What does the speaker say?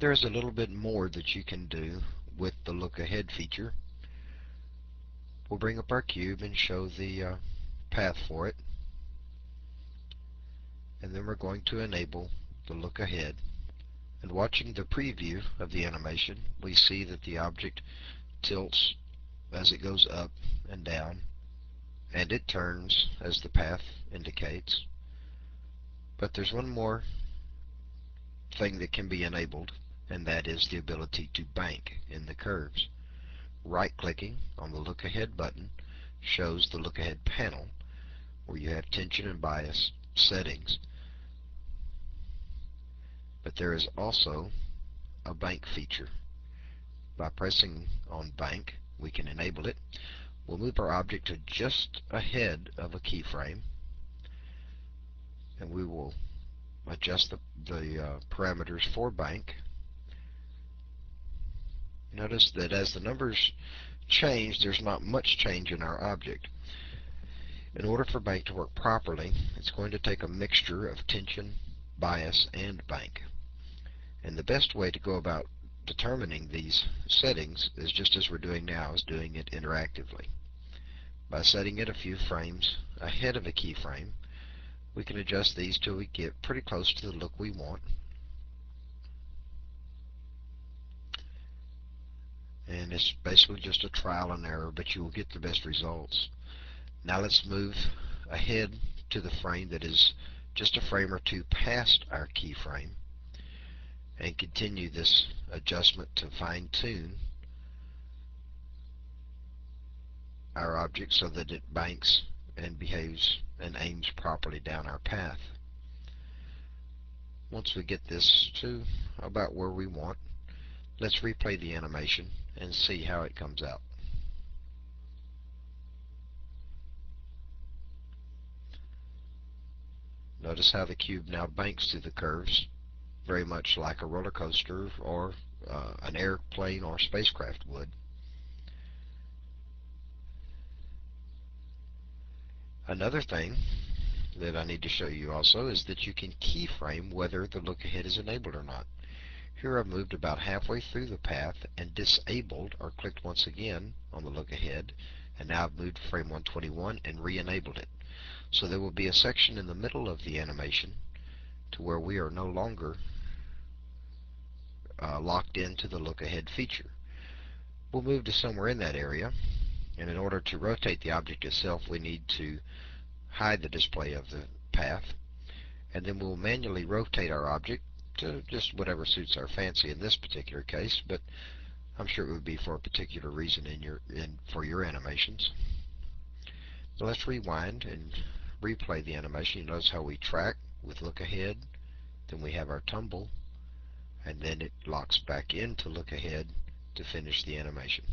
There's a little bit more that you can do with the look ahead feature. We'll bring up our cube and show the path for it, and then we're going to enable the look ahead. And watching the preview of the animation, we see that the object tilts as it goes up and down, and it turns as the path indicates. But there's one more thing that can be enabled, and that is the ability to bank in the curves. Right-clicking on the Look Ahead button shows the Look Ahead panel where you have tension and bias settings. But there is also a bank feature. By pressing on bank, we can enable it. We'll move our object to just ahead of a keyframe, and we will adjust the parameters for bank. Notice that as the numbers change, there's not much change in our object. In order for bank to work properly, it's going to take a mixture of tension, bias, and bank. And the best way to go about determining these settings is just as we're doing now, is doing it interactively. By setting it a few frames ahead of a keyframe, we can adjust these till we get pretty close to the look we want. And it's basically just a trial and error, but you will get the best results. Now let's move ahead to the frame that is just a frame or two past our keyframe and continue this adjustment to fine-tune our object so that it banks and behaves and aims properly down our path. Once we get this to about where we want, let's replay the animation and see how it comes out. Notice how the cube now banks through the curves, very much like a roller coaster or an airplane or spacecraft would. Another thing that I need to show you also is that you can keyframe whether the look ahead is enabled or not. Here I've moved about halfway through the path and disabled or clicked once again on the look ahead, and now I've moved to frame 121 and re-enabled it. So there will be a section in the middle of the animation to where we are no longer locked into the look ahead feature. We'll move to somewhere in that area, and in order to rotate the object itself, we need to hide the display of the path, and then we'll manually rotate our object to just whatever suits our fancy in this particular case, but I'm sure it would be for a particular reason for your animations. So let's rewind and replay the animation. You notice how we track with look ahead, then we have our tumble, and then it locks back into look ahead to finish the animation.